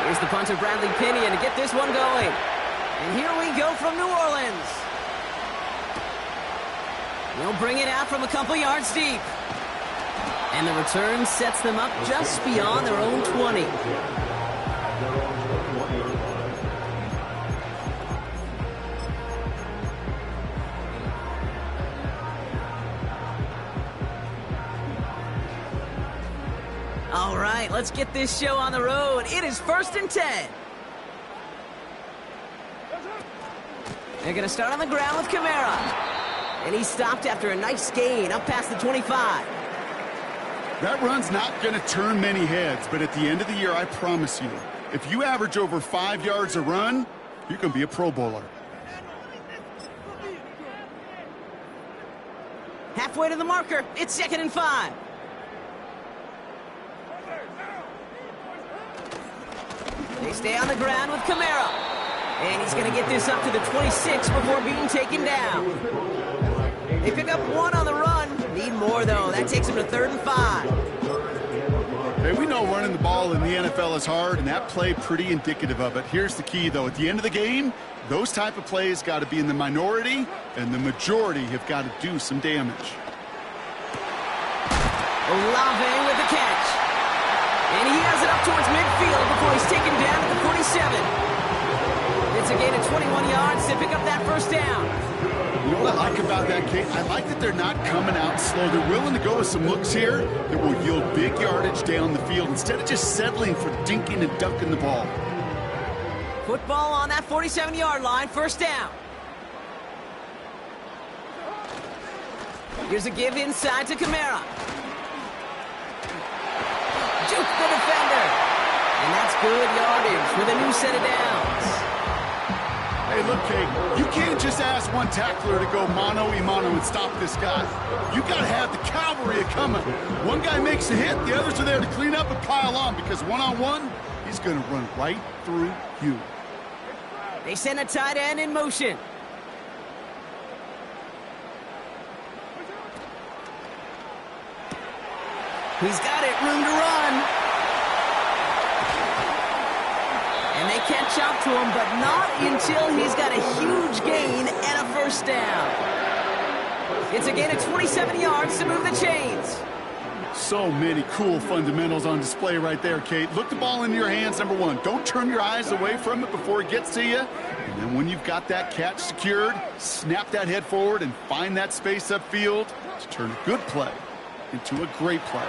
Here's the punter, Bradley Pinion, to get this one going. And here we go from New Orleans. He'll bring it out from a couple yards deep. And the return sets them up just beyond their own 20. All right, let's get this show on the road. It is 1st and 10. They're going to start on the ground with Kamara. And he stopped after a nice gain up past the 25. That run's not going to turn many heads, but at the end of the year, I promise you, if you average over 5 yards a run, you're going to be a Pro Bowler. Halfway to the marker. It's 2nd and 5. They stay on the ground with Kamara. And he's going to get this up to the 26 before being taken down. They pick up 1 on the run. Need more, though. That takes him to 3rd and 5. Hey, we know running the ball in the NFL is hard, and that play pretty indicative of it. Here's the key, though. At the end of the game, those type of plays got to be in the minority, and the majority have got to do some damage. Olave with the catch. And he has it up towards midfield before he's taken down at the 47. It's a gain of 21 yards to pick up that first down. You know what I like about that, Kate? I like that they're not coming out slow. They're willing to go with some looks here that will yield big yardage down the field instead of just settling for dinking and dunking the ball. Football on that 47-yard line, 1st down. Here's a give inside to Kamara. Juke the defender. And that's good yardage with a new set of downs. Hey, look, Kate, you can't just ask one tackler to go mano-a-mano and stop this guy. You got to have the cavalry coming. One guy makes a hit, the others are there to clean up and pile on because one-on-one, he's going to run right through you. They send a tight end in motion. He's got it, room to run. And they catch up to him, but not until he's got a huge gain and a 1st down. It's a gain of 27 yards to move the chains. So many cool fundamentals on display right there, Kate. Look the ball into your hands, number 1. Don't turn your eyes away from it before it gets to you. And then when you've got that catch secured, snap that head forward and find that space upfield to turn a good play into a great play.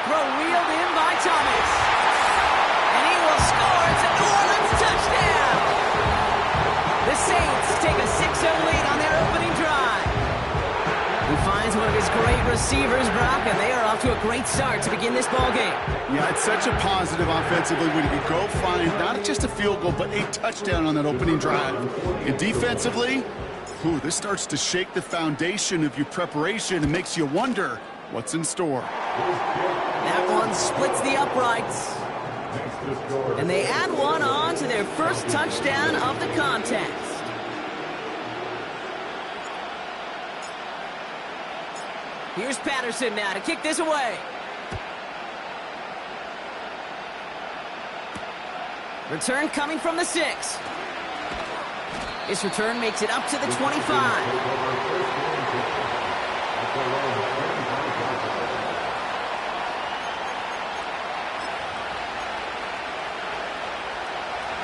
Throw reeled in by Thomas. And he will score. It's a New Orleans touchdown. The Saints take a 6-0 lead on their opening drive. He finds one of his great receivers, Brock, and they are off to a great start to begin this ball game. Yeah, it's such a positive offensively when you can go find not just a field goal, but a touchdown on that opening drive. And defensively, this starts to shake the foundation of your preparation and makes you wonder what's in store. That one splits the uprights. And they add 1 on to their first touchdown of the contest. Here's Patterson now to kick this away. Return coming from the 6. This return makes it up to the 25.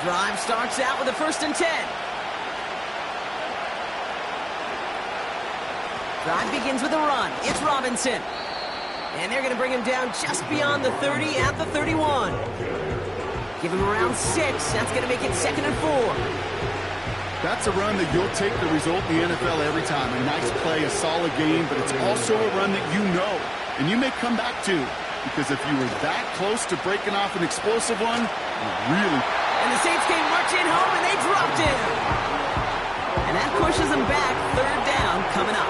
Drive starts out with a 1st and 10. Drive begins with a run. It's Robinson. And they're going to bring him down just beyond the 30 at the 31. Give him around 6. That's going to make it 2nd and 4. That's a run that you'll take the result in the NFL every time. A nice play, a solid game, but it's also a run that you know and you may come back to. Because if you were that close to breaking off an explosive one, you really... And the Saints came marching home, and they dropped him. And that pushes them back. 3rd down coming up.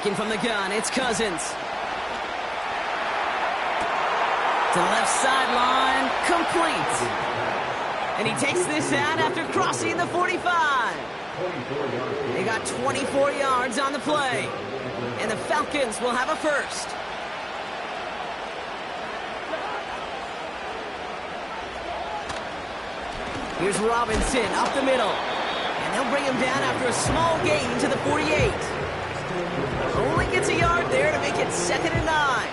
Working from the gun, it's Cousins. To the left sideline, complete. And he takes this out after crossing the 45. They got 24 yards on the play. And the Falcons will have a first. Here's Robinson up the middle. And they'll bring him down after a small gain to the 48. Only gets a yard there to make it 2nd and 9.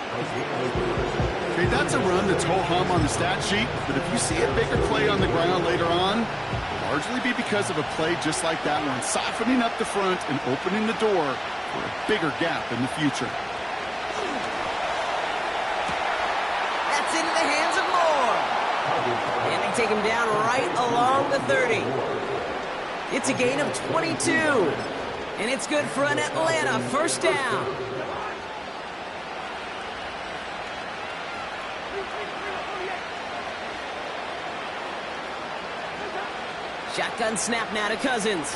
Okay, that's a run that's ho-hum on the stat sheet, but if you see a bigger play on the ground later on, it'll largely be because of a play just like that one, softening up the front and opening the door for a bigger gap in the future. That's into the hands of Moore. And they take him down right along the 30. It's a gain of 22. And it's good for an Atlanta first down. Shotgun snap now to Cousins.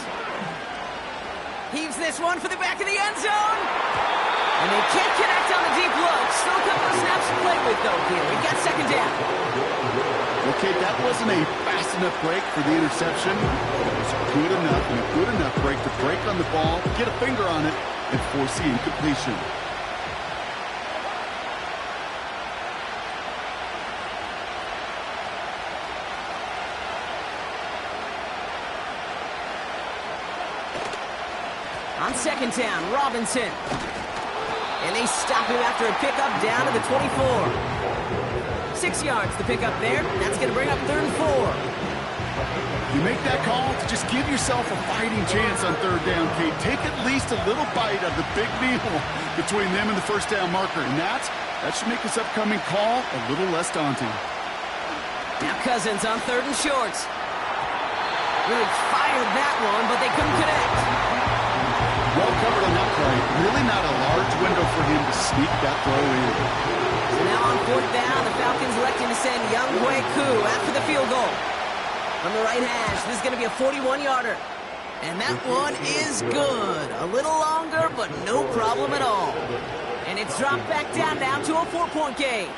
Heaves this one for the back of the end zone. And they can't connect on the deep look. Still a couple of snaps to play with, though, here. We got 2nd down. Okay, that wasn't a fast enough break for the interception. It was good enough and a good enough break to break on the ball, get a finger on it, and force the incompletion. On 2nd down, Robinson. And they stop him after a pickup down to the 24. 6 yards to pick up there. That's going to bring up 3rd and 4. You make that call to just give yourself a fighting chance on 3rd down, Kate. Take at least a little bite of the big meal between them and the first down marker. And that should make this upcoming call a little less daunting. Now Cousins on 3rd and short. Really fired that one, but they couldn't connect. Well covered on that play. Really not a large window for him to sneak that throw in. So now on 4th down, the Falcons electing to send Younghoe Koo after the field goal. From the right hash, this is going to be a 41-yarder. And that one is good. A little longer, but no problem at all. And it's dropped back down now to a 4-point game.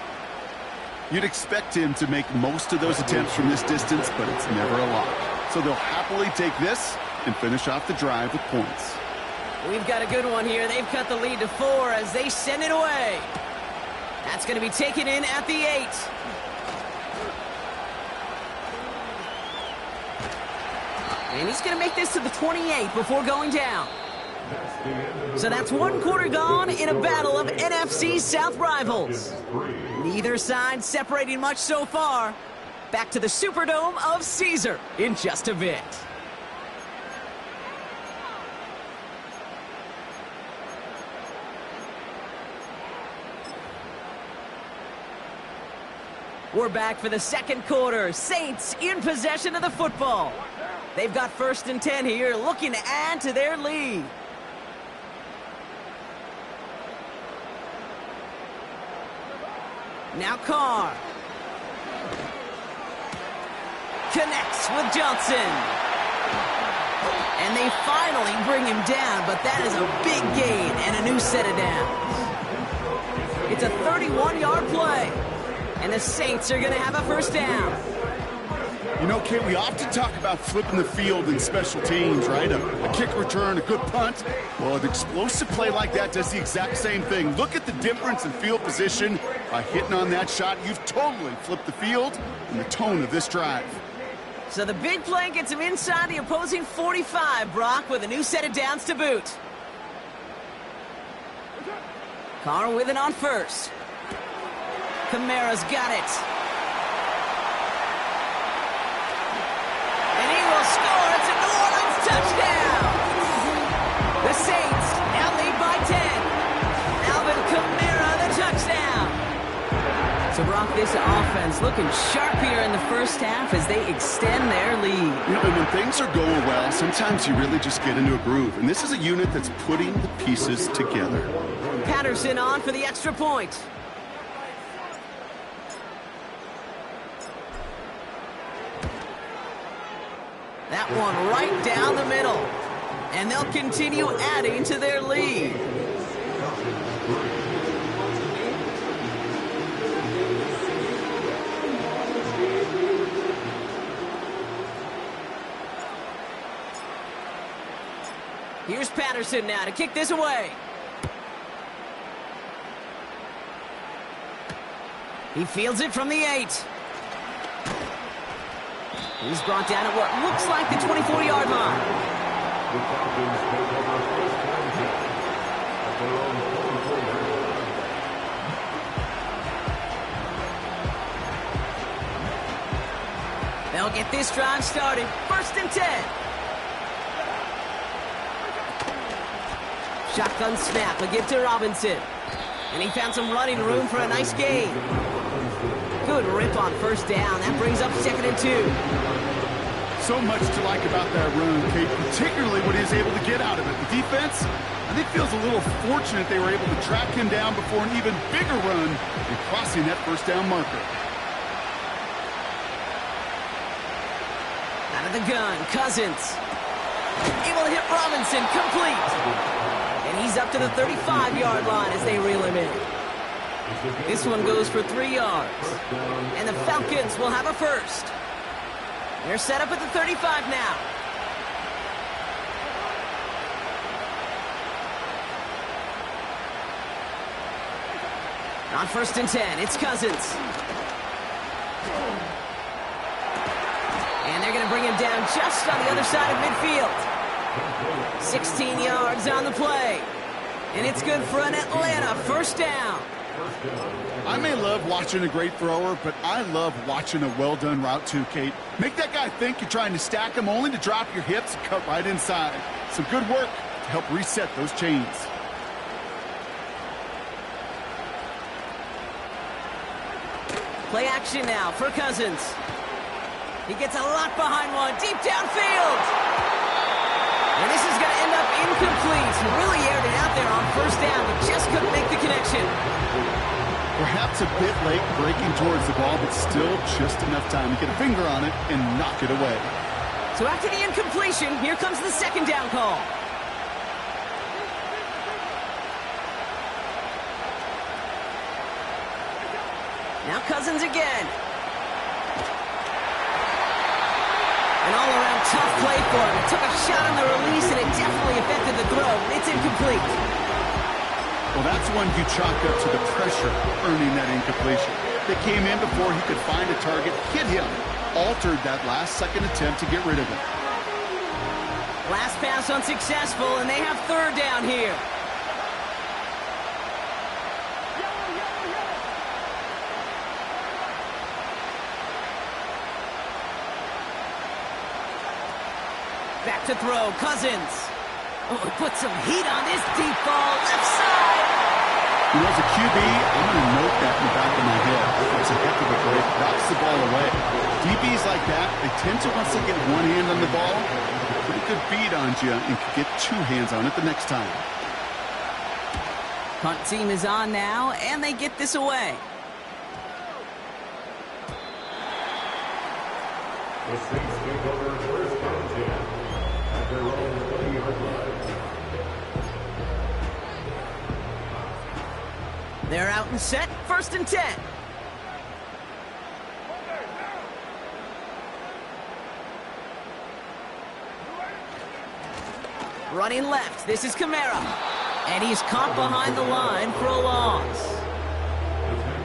You'd expect him to make most of those attempts from this distance, but it's never a lot. So they'll happily take this and finish off the drive with points. We've got a good one here. They've cut the lead to 4 as they send it away. That's going to be taken in at the 8. And he's going to make this to the 28 before going down. So that's 1 quarter gone in a battle of NFC South rivals. Neither side separating much so far. Back to the Superdome of Caesar in just a bit. We're back for the 2nd quarter. Saints in possession of the football. They've got 1st and 10 here, looking to add to their lead. Now Carr. Connects with Johnson. And they finally bring him down, but that is a big gain and a new set of downs. It's a 31-yard play. And the Saints are going to have a first down. You know, Kate, we often talk about flipping the field in special teams, right? A kick return, a good punt. Well, an explosive play like that does the exact same thing. Look at the difference in field position. By hitting on that shot, you've totally flipped the field and the tone of this drive. So the big play gets him inside the opposing 45, Brock, with a new set of downs to boot. Carr with it on 1st. Kamara's got it. And he will score. It's a New Orleans touchdown. The Saints now lead by 10. Alvin Kamara, the touchdown. So, Brock, this offense looking sharp here in the first half as they extend their lead. You know, and when things are going well, sometimes you really just get into a groove. And this is a unit that's putting the pieces together. Patterson on for the extra point. That one right down the middle. And they'll continue adding to their lead. Here's Patterson now to kick this away. He fields it from the 8. He's brought down at what looks like the 24-yard line. The Falcons take over first down at their own 44 yard. They'll get this drive started. 1st and 10. Shotgun snap, a give to Robinson. And he found some running room for a nice gain. Good rip on 1st down. That brings up 2nd and 2. So much to like about that run, Kate, particularly what he was able to get out of it. The defense, I think, feels a little fortunate they were able to track him down before an even bigger run and crossing that 1st down marker. Out of the gun, Cousins. Able to hit Robinson, complete. And he's up to the 35-yard line as they reel him in. This one goes for 3 yards. And the Falcons will have a 1st. They're set up at the 35 now. On 1st and 10, it's Cousins. And they're going to bring him down just on the other side of midfield. 16 yards on the play. And it's good for an Atlanta 1st down. I may love watching a great thrower, but I love watching a well-done route too, Kate. Make that guy think you're trying to stack him only to drop your hips and cut right inside. Some good work to help reset those chains. Play action now for Cousins. He gets a lot behind one, deep downfield. And this is going to end up incomplete. He really aired it out there on 1st down, but just couldn't make the connection. Perhaps a bit late breaking towards the ball, but still just enough time to get a finger on it and knock it away. So after the incompletion, here comes the 2nd down call. Now Cousins again. An all-around tough play for him. It took a shot on the release, and it definitely affected the throw. It's incomplete. Well, that's one you chalk up to the pressure earning that incompletion. They came in before he could find a target, hit him, altered that last-second attempt to get rid of it. Last pass unsuccessful, and they have 3rd down here. Back to throw, Cousins. Oh, put some heat on this deep ball, left side. You know, as a QB, I'm going to note that in the back of my head. It's a heck of a break, knocks the ball away. DBs like that, they tend to, once they get one hand on the ball, get a pretty good beat on you and can get 2 hands on it the next time. Punt team is on now, and they get this away. The Saints take over first down at their own 20-yard line. They're out and set, 1st and 10. Running left, this is Kamara. And he's caught behind the line for a loss.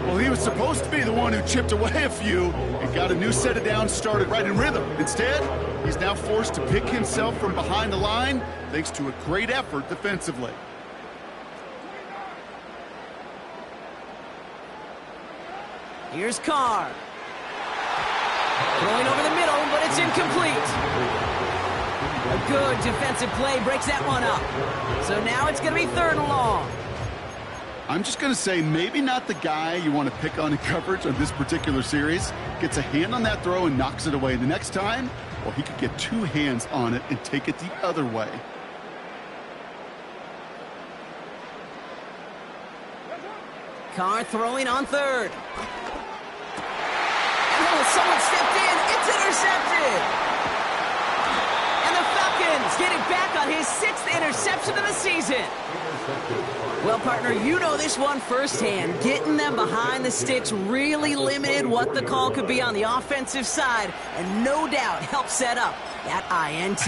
Well, he was supposed to be the one who chipped away a few and got a new set of downs started right in rhythm. Instead, he's now forced to pick himself from behind the line thanks to a great effort defensively. Here's Carr. Throwing over the middle, but it's incomplete. A good defensive play breaks that one up. So now it's going to be 3rd and long. I'm just going to say maybe not the guy you want to pick on in coverage on this particular series. Gets a hand on that throw and knocks it away. The next time, well, he could get 2 hands on it and take it the other way. Carr throwing on 3rd. Oh, someone stepped in. It's intercepted. And the Falcons Falcons getting back on his 6th interception of the season. Well, partner, you know this one firsthand. Getting them behind the sticks really limited what the call could be on the offensive side, and no doubt helped set up that INT.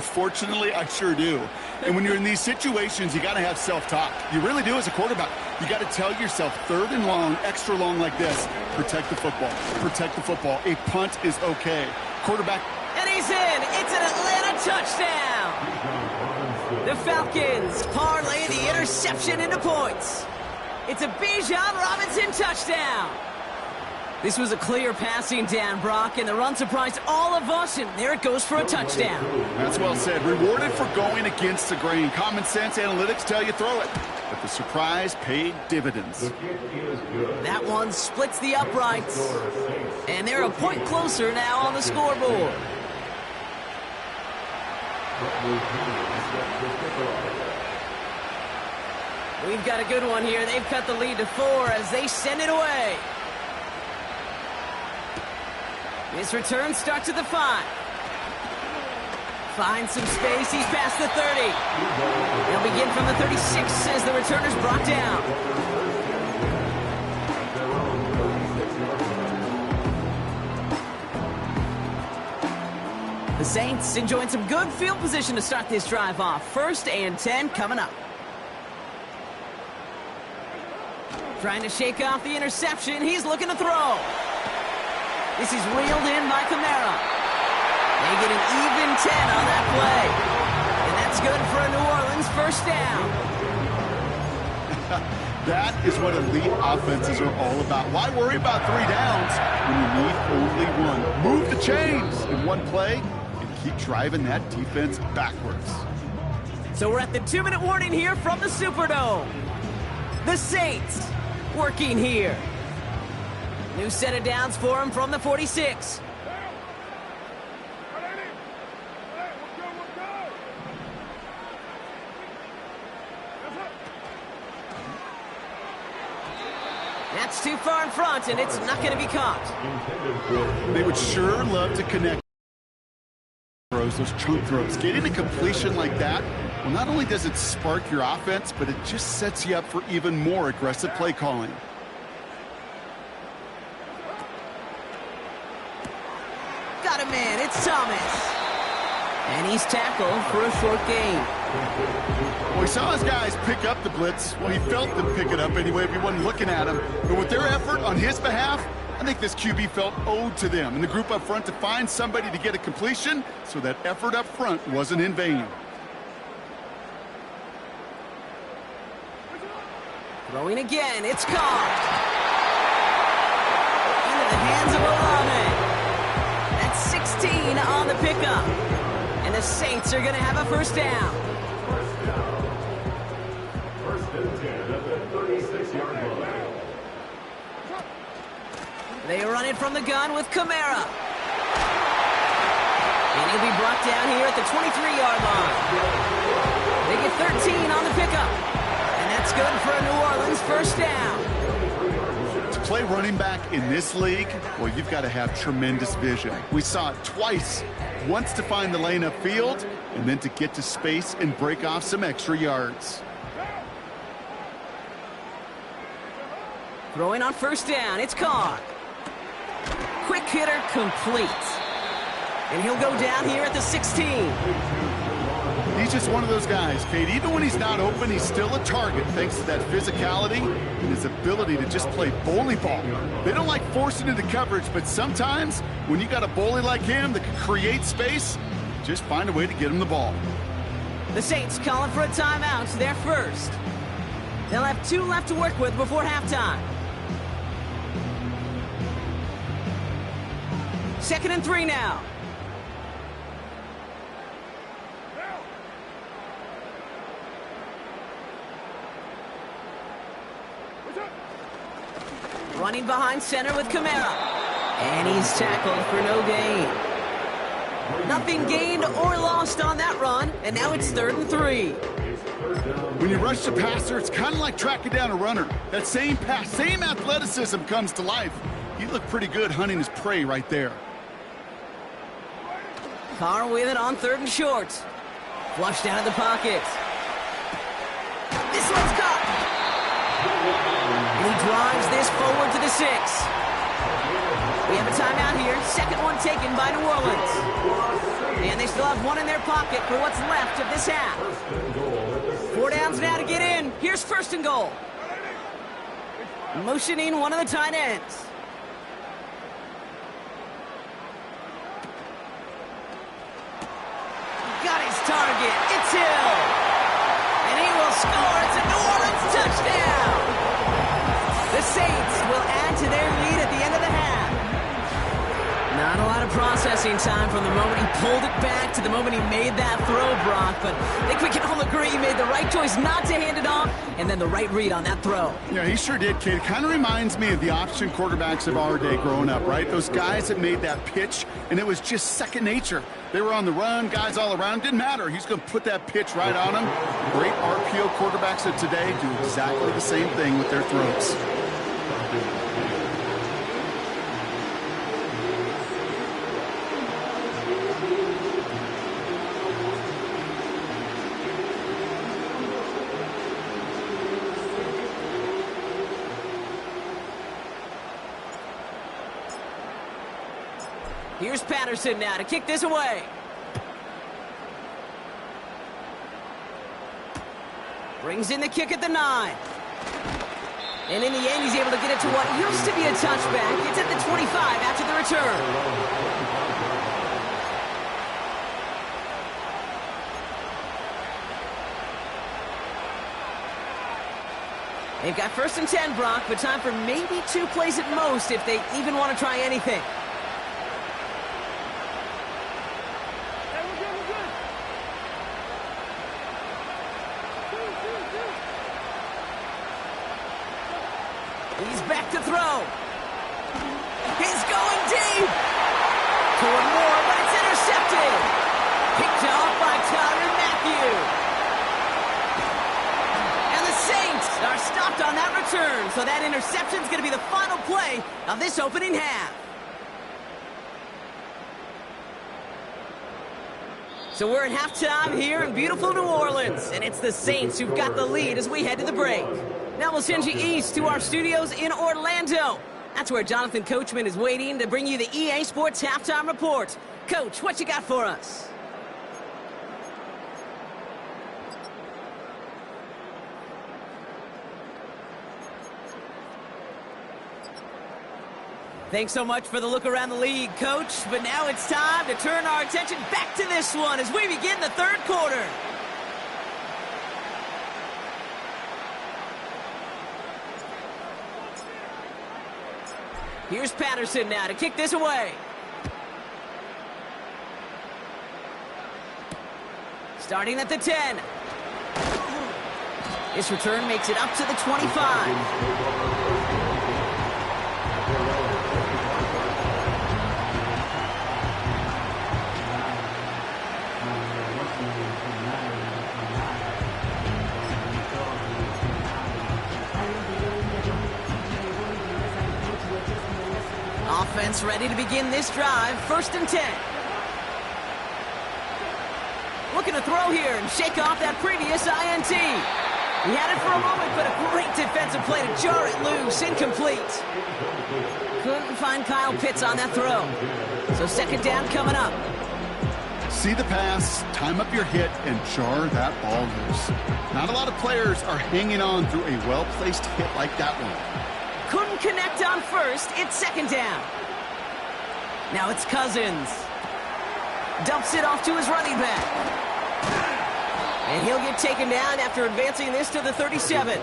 Fortunately, I sure do. And when you're in these situations, you got to have self-talk. You really do as a quarterback. You got to tell yourself 3rd and long, extra long like this. Protect the football. Protect the football. A punt is okay. Quarterback. And he's in. It's an Atlanta touchdown. The Falcons parlay the interception into points. It's a Bijan Robinson touchdown. This was a clear passing down, Brock, and the run surprised all of us, and there it goes for a touchdown. That's well said. Rewarded for going against the grain. Common sense analytics tell you throw it. But the surprise paid dividends. That one splits the uprights. And they're a point closer now on the scoreboard. We've got a good one here. They've cut the lead to 4 as they send it away. This return starts at the 5. Finds some space. He's past the 30. They'll begin from the 36 as the returner's brought down. The Saints enjoying some good field position to start this drive off. 1st and 10 coming up. Trying to shake off the interception. He's looking to throw. This is reeled in by Kamara. They get an even 10 on that play. And that's good for a New Orleans 1st down. That is what elite offenses are all about. Why worry about 3 downs when you need only 1? Move the chains in one play and keep driving that defense backwards. So we're at the 2-minute warning here from the Superdome. The Saints working here. New set of downs for him from the 46. That's too far in front, and it's not going to be caught. They would sure love to connect throws, those chunk throws. Getting a completion like that, well, not only does it spark your offense, but it just sets you up for even more aggressive play calling. Got a man, it's Thomas. And he's tackled for a short gain. Well, he saw his guys pick up the blitz. Well, he felt them pick it up anyway if he wasn't looking at him. But with their effort on his behalf, I think this QB felt owed to them and the group up front to find somebody to get a completion, so that effort up front wasn't in vain. Throwing again, it's caught. Into the hands of Olave. That's 16 on the pickup. And the Saints are going to have a 1st down. First and 10 at the 36-yard line. They run it from the gun with Kamara. And he'll be brought down here at the 23-yard line. They get 13 on the pickup. And that's good for a New Orleans 1st down. To play running back in this league, well, you've got to have tremendous vision. We saw it twice. Once to find the lane upfield, and then to get to space and break off some extra yards. Throwing on 1st down, it's caught. Quick hitter complete. And he'll go down here at the 16. He's just one of those guys, Kate. Even when he's not open, he's still a target thanks to that physicality and his ability to just play bully ball. They don't like forcing into coverage, but sometimes when you got a bully like him that can create space, just find a way to get him the ball. The Saints calling for a timeout, their 1st. They'll have 2 left to work with before halftime. 2nd and 3 now. Running behind center with Kamara. And he's tackled for no gain. Nothing gained or lost on that run, and now it's 3rd and 3. When you rush the passer, it's kind of like tracking down a runner. That same pass, same athleticism comes to life. He looked pretty good hunting his prey right there. Carr with it on 3rd and short. Flushed out of the pocket. This one's caught. And he drives this forward to the 6. We have a timeout here. Second one taken by New Orleans. And they still have one in their pocket for what's left of this half. 4 downs now to get in. Here's first and goal. Motioning one of the tight ends. Got his target. It's Hill. And he will score. It's a New Orleans touchdown. The Saints will add to their lead at the end of the half. Not a lot of processing time from the moment he pulled it back to the moment he made that throw, Brock. But I think we can all agree he made the right choice not to hand it off, and then the right read on that throw. Yeah, he sure did, kid. It kind of reminds me of the option quarterbacks of our day growing up, right? Those guys that made that pitch, and it was just second nature. They were on the run, guys all around. Didn't matter. He's going to put that pitch right on him. Great RPO quarterbacks of today do exactly the same thing with their throws. Here's Patterson now to kick this away. Brings in the kick at the 9. And in the end, he's able to get it to what used to be a touchback. It's at the 25 after the return. They've got first and 10, Brock, but time for maybe 2 plays at most if they even want to try anything. He's back to throw. He's going deep. Toward Moore, but it's intercepted. Picked off by Tyrann Mathieu. And the Saints are stopped on that return, so that interception's going to be the final play of this opening half. So we're at halftime here in beautiful New Orleans, and it's the Saints who've got the lead as we head to the break. Now we'll send you east to our studios in Orlando. That's where Jonathan Coachman is waiting to bring you the EA Sports Halftime Report. Coach, what you got for us? Thanks so much for the look around the league, Coach. But now it's time to turn our attention back to this one as we begin the third quarter. Here's Patterson now to kick this away. Starting at the 10. This return makes it up to the 25. Offense ready to begin this drive. First and 10. Looking to throw here and shake off that previous INT. He had it for a moment, but a great defensive play to jar it loose. Incomplete. Couldn't find Kyle Pitts on that throw. So second down coming up. See the pass, time up your hit, and jar that ball loose. Not a lot of players are hanging on through a well-placed hit like that one. Couldn't connect on first. It's second down. Now it's Cousins. Dumps it off to his running back. And he'll get taken down after advancing this to the 37.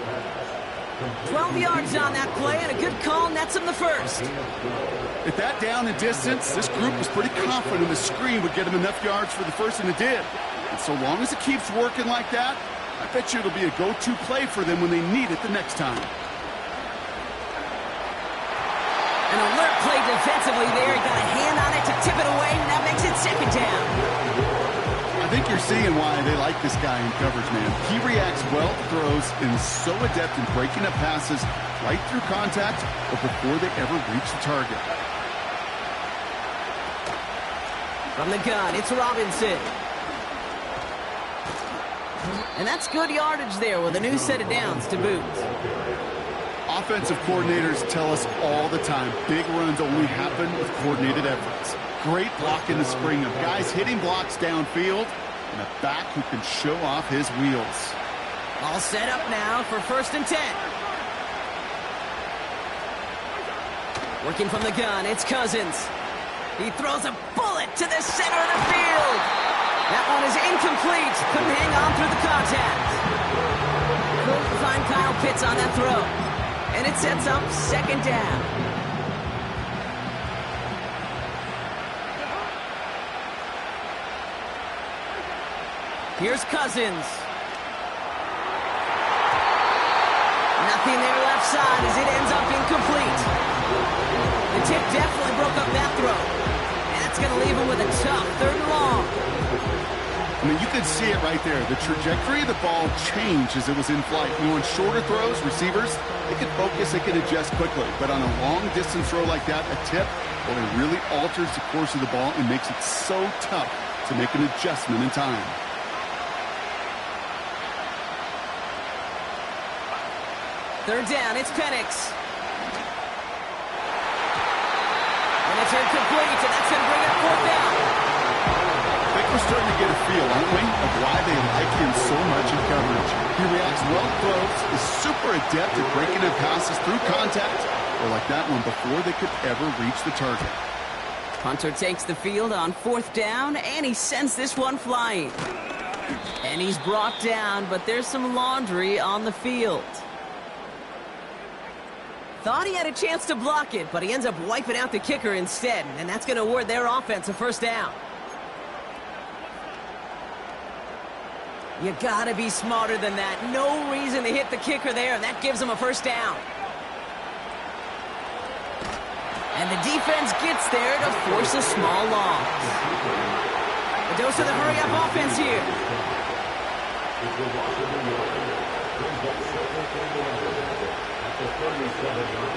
12 yards on that play, and a good call nets him the first. At that down and distance, this group was pretty confident the screen would get him enough yards for the first, and it did. And so long as it keeps working like that, I bet you it'll be a go-to play for them when they need it the next time. An alert play defensively there. He got a hand on it to tip it away, and that makes it second down. I think you're seeing why they like this guy in coverage, man. He reacts well to throws and is so adept in breaking up passes right through contact or before they ever reach the target. From the gun, it's Robinson. And that's good yardage there with a new set of downs to boot. Offensive coordinators tell us all the time, big runs only happen with coordinated efforts. Great block in the spring of guys hitting blocks downfield and a back who can show off his wheels. All set up now for 1st and 10. Working from the gun, it's Cousins. He throws a bullet to the center of the field. That one is incomplete. Couldn't hang on through the contact. Couldn't find Kyle Pitts on that throw. And it sets up 2nd down. Here's Cousins. Nothing there left side as it ends up incomplete. The tip definitely broke up that throw. And that's going to leave him with a tough 3rd and long. I mean, you could see it right there. The trajectory of the ball changed as it was in flight. You know, in shorter throws, receivers, they can focus, they can adjust quickly. But on a long-distance throw like that, a tip, well, it really alters the course of the ball and makes it so tough to make an adjustment in time. Third down, it's Penix. And it's incomplete, and that's going to bring up 4th down. I think we're starting to get a feel, aren't we, of why they like him so much in coverage. He reacts well to throws, is super adept at breaking in passes through contact, or like that one before they could ever reach the target. Hunter takes the field on 4th down, and he sends this one flying. And he's brought down, but there's some laundry on the field. Thought he had a chance to block it, but he ends up wiping out the kicker instead, and that's going to award their offense a 1st down. You gotta be smarter than that. No reason to hit the kicker there, and that gives him a 1st down. And the defense gets there to force a small loss. A dose of the hurry-up offense here.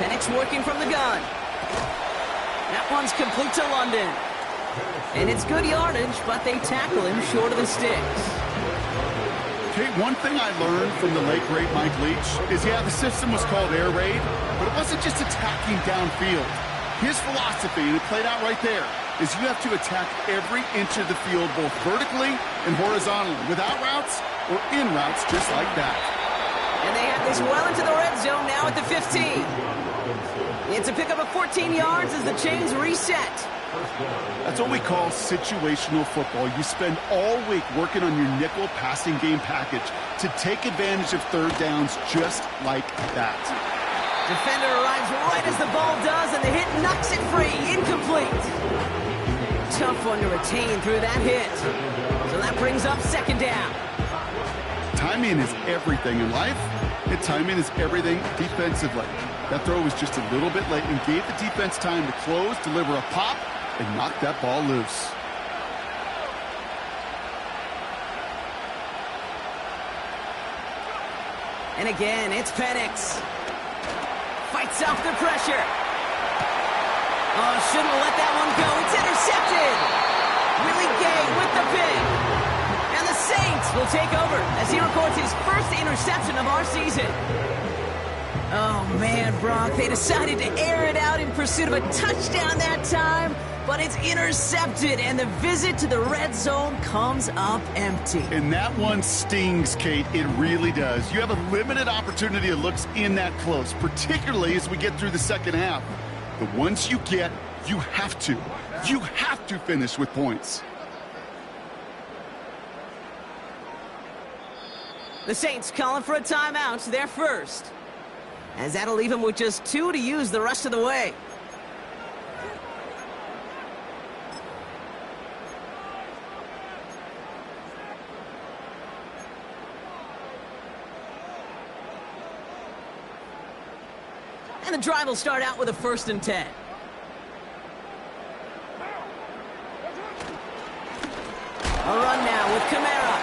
Penix working from the gun. That one's complete to London. And it's good yardage, but they tackle him short of the sticks. Okay, one thing I learned from the late, great Mike Leach is, yeah, the system was called air raid, but it wasn't just attacking downfield. His philosophy, and it played out right there, is you have to attack every inch of the field, both vertically and horizontally, without routes or in routes just like that. And they have this well into the red zone now at the 15. It's a pickup of 14 yards as the chains reset. That's what we call situational football. You spend all week working on your nickel passing game package to take advantage of 3rd downs just like that. Defender arrives right as the ball does, and the hit knocks it free. Incomplete. Tough one to retain through that hit. So that brings up 2nd down. Timing is everything in life, and timing is everything defensively. That throw was just a little bit late and gave the defense time to close, deliver a pop, and knock that ball loose. And again, it's Penix. Fights off the pressure. Oh, shouldn't have let that one go. It's intercepted. Willie Gay with the pick. And the Saints will take over as he records his 1st interception of our season. Oh, man, Brock, they decided to air it out in pursuit of a touchdown that time, but it's intercepted, and the visit to the red zone comes up empty. And that one stings, Kate. It really does. You have a limited opportunity of looks in that close, particularly as we get through the 2nd half. But once you get, you have to finish with points. The Saints calling for a timeout, their first, as that'll leave him with just 2 to use the rest of the way. And the drive will start out with a 1st and 10. A run now with Kamara.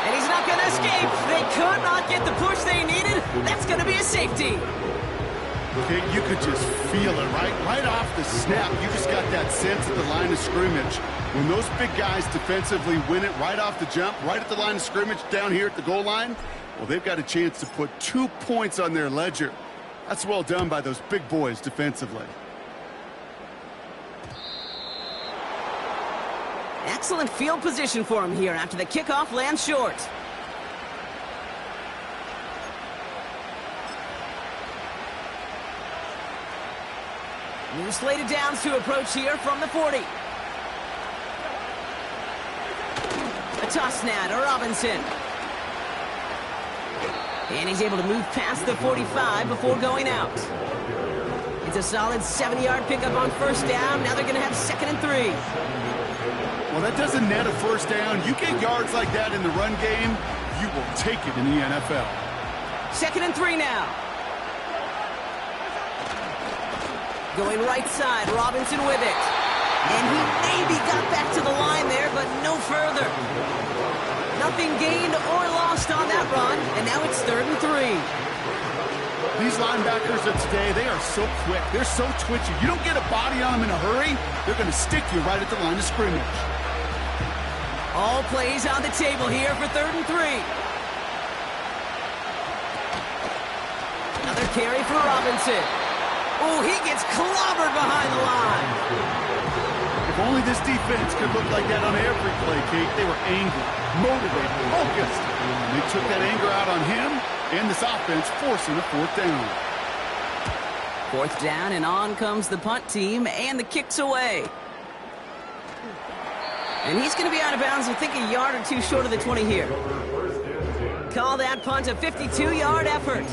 And he's not going to escape. They could not get the push they needed. That's going to be a safety. Okay, you could just feel it, right off the snap. You just got that sense at the line of scrimmage. When those big guys defensively win it right off the jump, right at the line of scrimmage down here at the goal line, well, they've got a chance to put 2 points on their ledger. That's well done by those big boys defensively. Excellent field position for him here after the kickoff lands short. New slated downs to approach here from the 40. A toss now to Robinson. And he's able to move past the 45 before going out. It's a solid 70-yard pickup on first down. Now they're going to have 2nd and 3. Well, that doesn't net a first down. You get yards like that in the run game, you will take it in the NFL. 2nd and 3 now. Going right side, Robinson with it. And he maybe got back to the line there, but no further. Nothing gained or lost on that run, and now it's 3rd and 3. These linebackers of today, they are so quick. They're so twitchy. You don't get a body on them in a hurry, they're going to stick you right at the line of scrimmage. All plays on the table here for 3rd and 3. Another carry for Robinson. Oh, he gets clobbered behind the line. If only this defense could look like that on every play, Kate. They were angry, motivated, focused. And they took that anger out on him and this offense, forcing a 4th down. 4th down, and on comes the punt team, and the kick's away. And he's going to be out of bounds, I think, a yard or 2 short of the 20 here. Call that punt a 52-yard effort.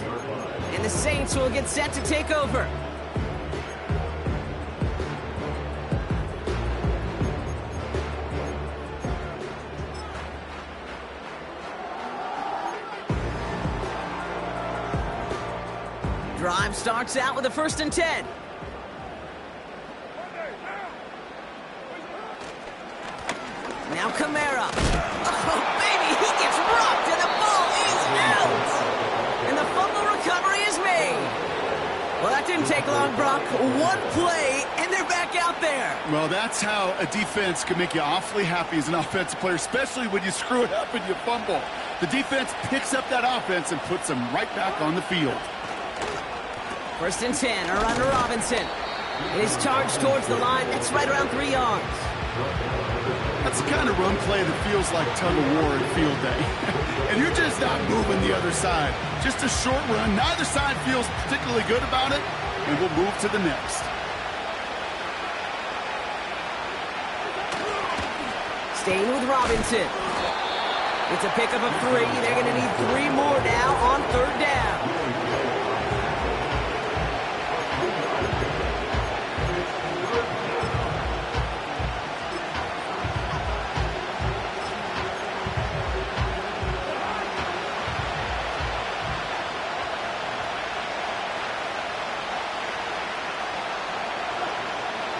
And the Saints will get set to take over. Drive starts out with a 1st and 10. Now Kamara. Oh, baby, he gets rocked, and the ball is out. And the fumble recovery is made. Well, that didn't take long, Brock. 1 play, and they're back out there. Well, that's how a defense can make you awfully happy as an offensive player, especially when you screw it up and you fumble. The defense picks up that offense and puts them right back on the field. 1st and 10, a run to Robinson. It is charged towards the line. That's right around 3 yards. That's the kind of run play that feels like tug-of-war at field day. And you're just not moving the other side. Just a short run. Neither side feels particularly good about it, and we'll move to the next. Staying with Robinson. It's a pickup of 3. They're going to need 3 more now on 3rd down.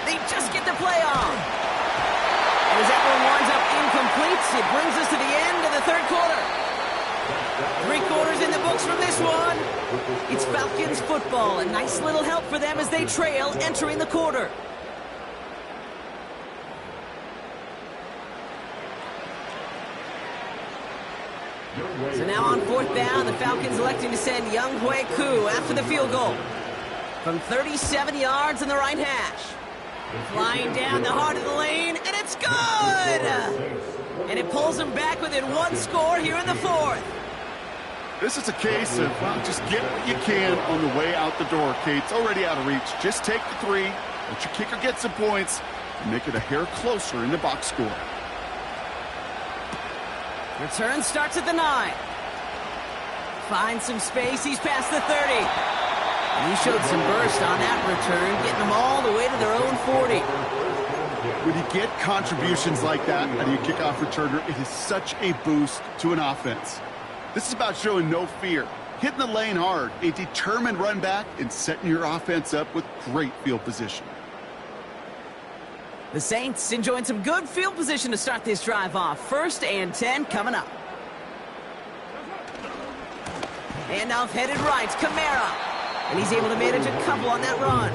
They just get the play on. And as that one winds up incomplete, it brings us to the end of the 3rd quarter. 3 quarters in the books from this one. It's Falcons football. A nice little help for them as they trail entering the quarter. So now on 4th down, the Falcons electing to send Young Hui Koo after the field goal. From 37 yards in the right hash. Flying down the heart of the lane, and it's good! And it pulls them back within 1 score here in the 4th. This is a case of, well, just get what you can on the way out the door, Kate. It's already out of reach. Just take the 3, let your kicker get some points, and make it a hair closer in the box score. Return starts at the 9. Finds some space, he's past the 30. And he showed some burst on that return, getting them all the way to their own 40. When you get contributions like that out of your kickoff returner, it is such a boost to an offense. This is about showing no fear, hitting the lane hard, a determined run back, and setting your offense up with great field position. The Saints enjoying some good field position to start this drive off. 1st and 10 coming up. Handoff headed right, Kamara. And he's able to manage a couple on that run.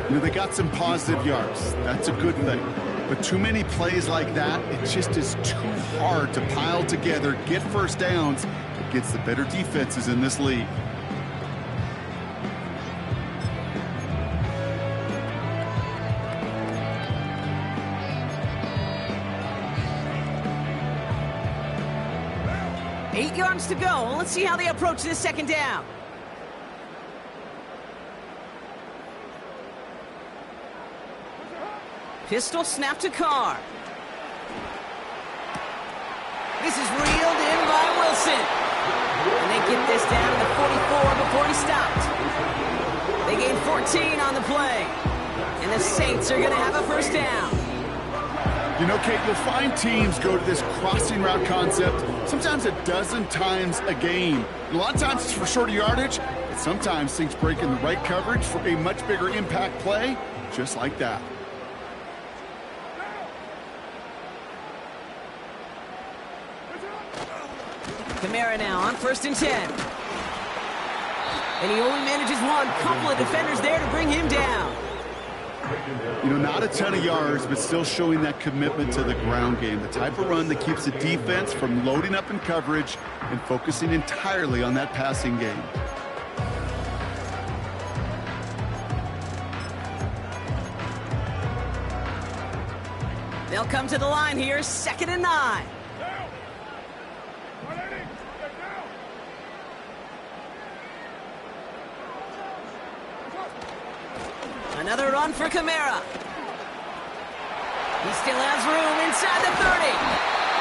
You know, they got some positive yards. That's a good thing. But too many plays like that, it just is too hard to pile together, get first downs against the better defenses in this league. Eight yards to go. Let's see how they approach this second down. Pistol snap to Carr. This is reeled in by Wilson. And they get this down to the 44 before he stopped. They gain 14 on the play. And the Saints are going to have a first down. You know, Kate, you'll find teams go to this crossing route concept sometimes a dozen times a game. And a lot of times it's for shorter yardage, but sometimes things break in the right coverage for a much bigger impact play, just like that. Kamara now on 1st and 10. And he only manages one. Couple of defenders there to bring him down. You know, not a ton of yards, but still showing that commitment to the ground game. The type of run that keeps the defense from loading up in coverage and focusing entirely on that passing game. They'll come to the line here, 2nd and 9. Another run for Kamara. He still has room inside the 30.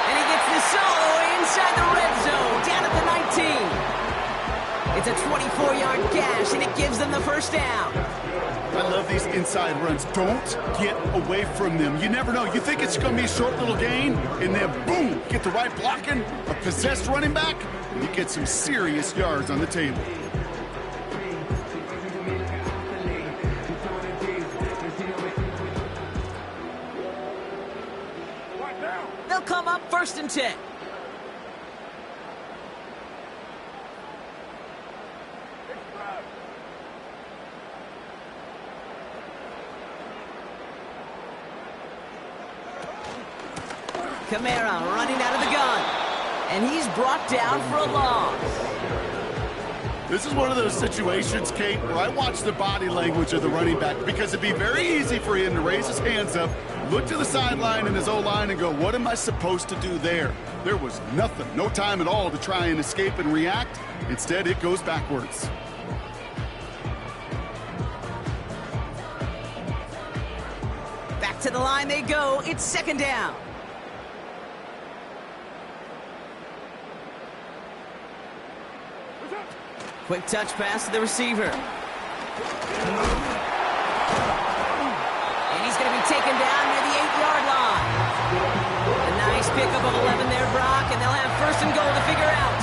And he gets the solo inside the red zone, down at the 19. It's a 24-yard gash, and it gives them the first down. I love these inside runs. Don't get away from them. You never know. You think it's going to be a short little gain, and then boom, get the right blocking, a possessed running back, and you get some serious yards on the table. They'll come up 1st and 10. Kamara running out of the gun. And he's brought down for a loss. This is one of those situations, Kate, where I watch the body language of the running back because it'd be very easy for him to raise his hands up, look to the sideline in his O-line and go, what am I supposed to do there? There was nothing, no time at all to try and escape and react. Instead, it goes backwards. Back to the line they go. It's 2nd down. Quick touch pass to the receiver. And he's going to be taken down near the 8-yard line. A nice pickup of 11 there, Brock, and they'll have 1st and goal to figure out.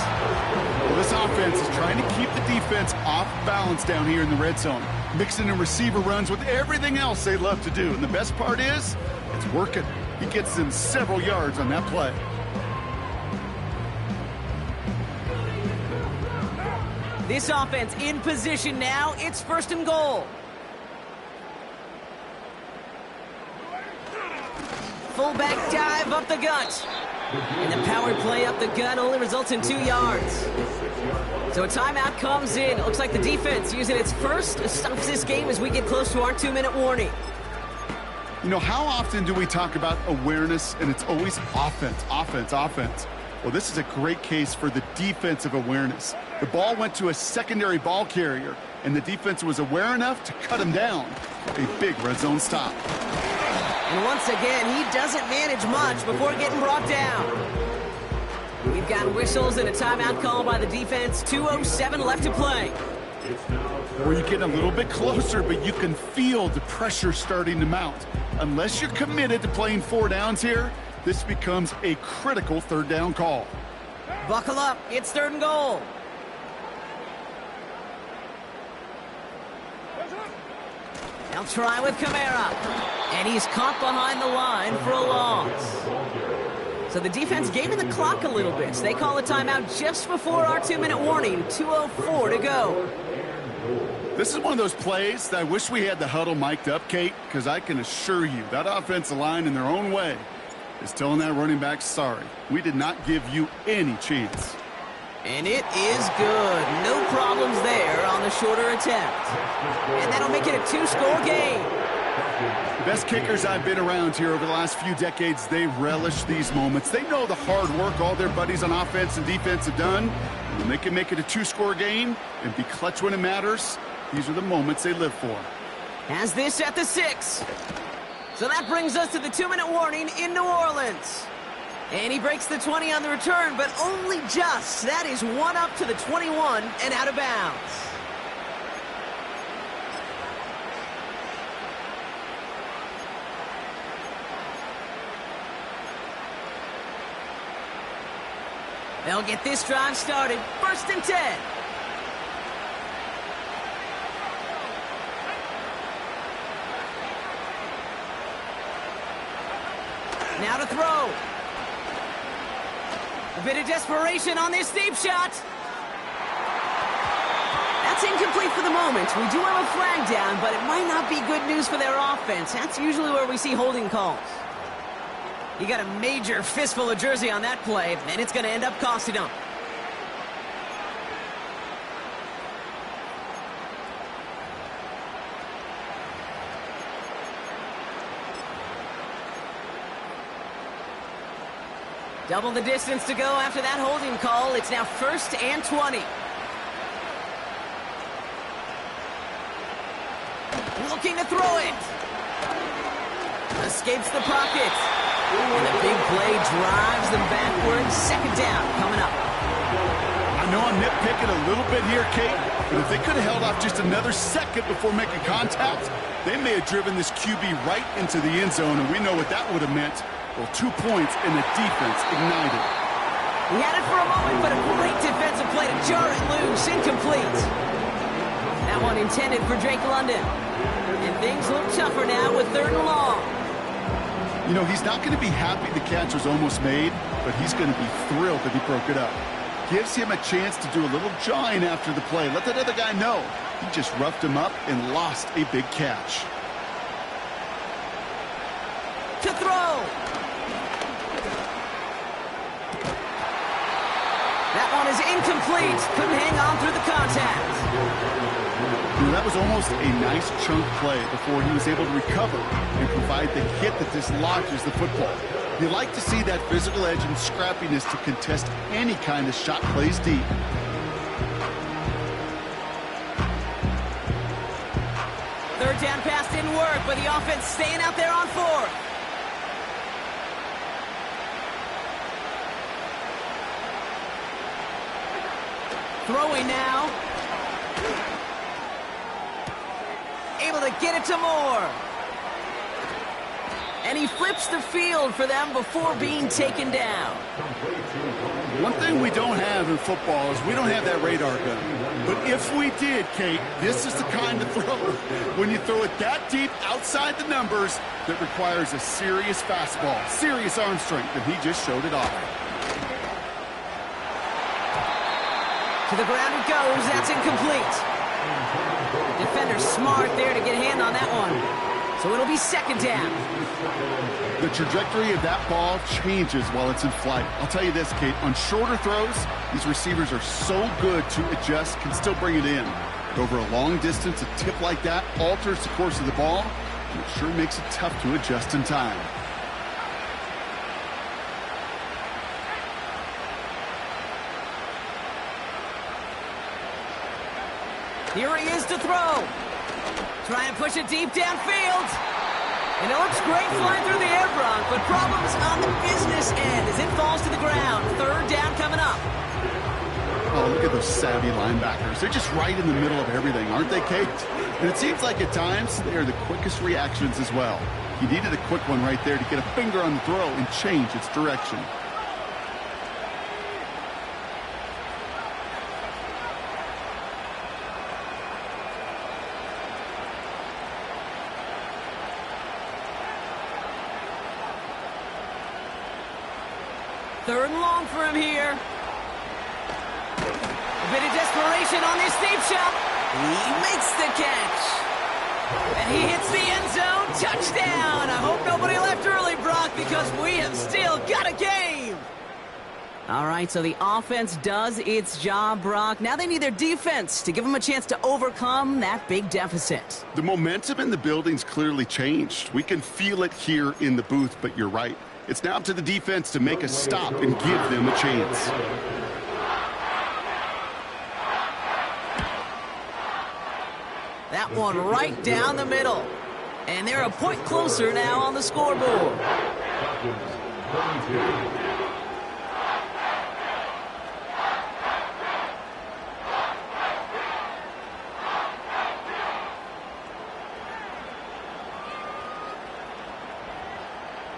Well, this offense is trying to keep the defense off balance down here in the red zone, mixing in receiver runs with everything else they love to do. And the best part is, it's working. He gets them several yards on that play. This offense in position now. It's 1st and goal. Fullback dive up the gut. And the power play up the gut only results in 2 yards. So a timeout comes in. It looks like the defense using its first stops this game as we get close to our 2-minute warning. You know, how often do we talk about awareness and it's always offense, offense, offense? Well, this is a great case for the defensive awareness. The ball went to a secondary ball carrier, and the defense was aware enough to cut him down. A big red zone stop. And once again, he doesn't manage much before getting brought down. We've got whistles and a timeout call by the defense. 2:07 left to play. Where you get a little bit closer, but you can feel the pressure starting to mount. Unless you're committed to playing 4 downs here, this becomes a critical 3rd down call. Buckle up. It's 3rd and goal. They'll try with Kamara. And he's caught behind the line for a loss. So the defense gave him the clock a little bit. So they call a timeout just before our 2-minute warning. 2:04 to go. This is one of those plays that I wish we had the huddle mic'd up, Kate, because I can assure you that offensive line in their own way is telling that running back, sorry, we did not give you any chance. And it is good. No problems there on the shorter attempt. And that'll make it a two-score game. The best kickers I've been around here over the last few decades, they relish these moments. They know the hard work all their buddies on offense and defense have done. And when they can make it a two-score game and be clutch when it matters, these are the moments they live for. Has this at the 6. So that brings us to the 2-minute warning in New Orleans. And he breaks the 20 on the return, but only just. That is one up to the 21 and out of bounds. They'll get this drive started. 1st and 10. Now to throw. A bit of desperation on this deep shot. That's incomplete for the moment. We do have a flag down, but it might not be good news for their offense. That's usually where we see holding calls. He got a major fistful of jersey on that play, and it's going to end up costing him. Double the distance to go after that holding call. It's now 1st and 20. Looking to throw it. Escapes the pocket. And the big play drives them backwards. 2nd down coming up. I know I'm nitpicking a little bit here, Kate, but if they could have held off just another second before making contact, they may have driven this QB right into the end zone, and we know what that would have meant. Well, 2 points and the defense ignited. He had it for a moment, but a great defensive play to jar it loose. Incomplete. That one intended for Drake London. And things look tougher now with 3rd and long. You know, he's not going to be happy the catch was almost made, but he's going to be thrilled that he broke it up. Gives him a chance to do a little jawing after the play. Let that other guy know. He just roughed him up and lost a big catch. To throw. That one is incomplete. Couldn't hang on through the contact. You know, that was almost a nice chunk play before he was able to recover and provide the hit that dislodges the football. You like to see that physical edge and scrappiness to contest any kind of shot plays deep. Third down pass didn't work, but the offense staying out there on 4th. Throwing now. Able to get it to Moore. And he flips the field for them before being taken down. One thing we don't have in football is we don't have that radar gun. But if we did, Kate, this is the kind of throw. When you throw it that deep outside the numbers, that requires a serious fastball, serious arm strength, and he just showed it off. To the ground it goes. That's incomplete. Defender smart there to get a hand on that one. So it'll be 2nd down. The trajectory of that ball changes while it's in flight. I'll tell you this, Kate, on shorter throws, these receivers are so good to adjust, can still bring it in. But over a long distance, a tip like that alters the course of the ball, and it sure makes it tough to adjust in time. Here he is to throw. Try and push it deep downfield. And it looks great flying through the air, Bronk, but problems on the business end as it falls to the ground. 3rd down coming up. Oh, look at those savvy linebackers. They're just right in the middle of everything, aren't they, Kate? And it seems like at times they are the quickest reactions as well. He needed a quick one right there to get a finger on the throw and change its direction. Third and long for him here. A bit of desperation on this deep shot. He makes the catch. And he hits the end zone. Touchdown. I hope nobody left early, Brock, because we have still got a game. All right, so the offense does its job, Brock. Now they need their defense to give them a chance to overcome that big deficit. The momentum in the building's clearly changed. We can feel it here in the booth, but you're right. It's now up to the defense to make a stop and give them a chance. That one right down the middle. And they're a point closer now on the scoreboard.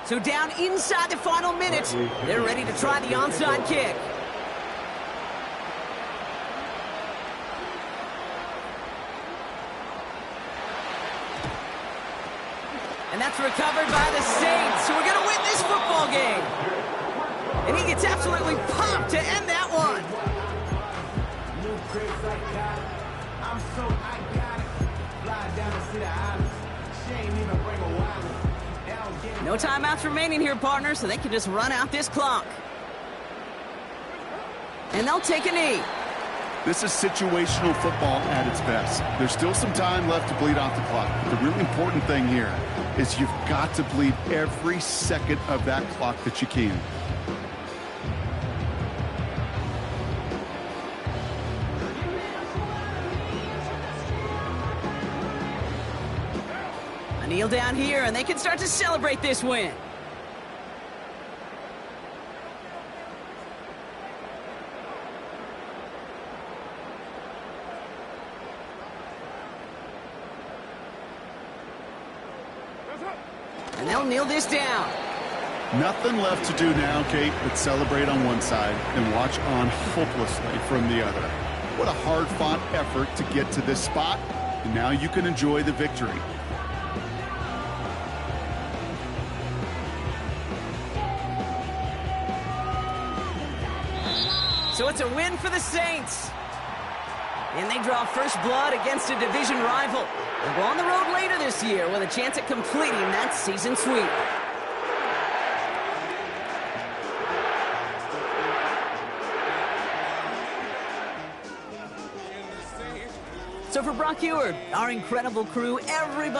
So down inside the final minute, they're ready to try the onside kick. And that's recovered by the Saints, who are going to win this football game. And he gets absolutely pumped to end that one. I'm so iconic. Fly down to see the islands. She ain't even bring a wallet. No timeouts remaining here, partner, so they can just run out this clock. And they'll take a knee. This is situational football at its best. There's still some time left to bleed off the clock. The really important thing here is you've got to bleed every second of that clock that you can. A kneel down here, and they can start to celebrate this win. And they'll kneel this down. Nothing left to do now, Kate, but celebrate on one side and watch on hopelessly from the other. What a hard-fought effort to get to this spot, and now you can enjoy the victory. So it's a win for the Saints. And they draw first blood against a division rival. They'll go on the road later this year with a chance at completing that season sweep. So for Brock Eward, our incredible crew, everybody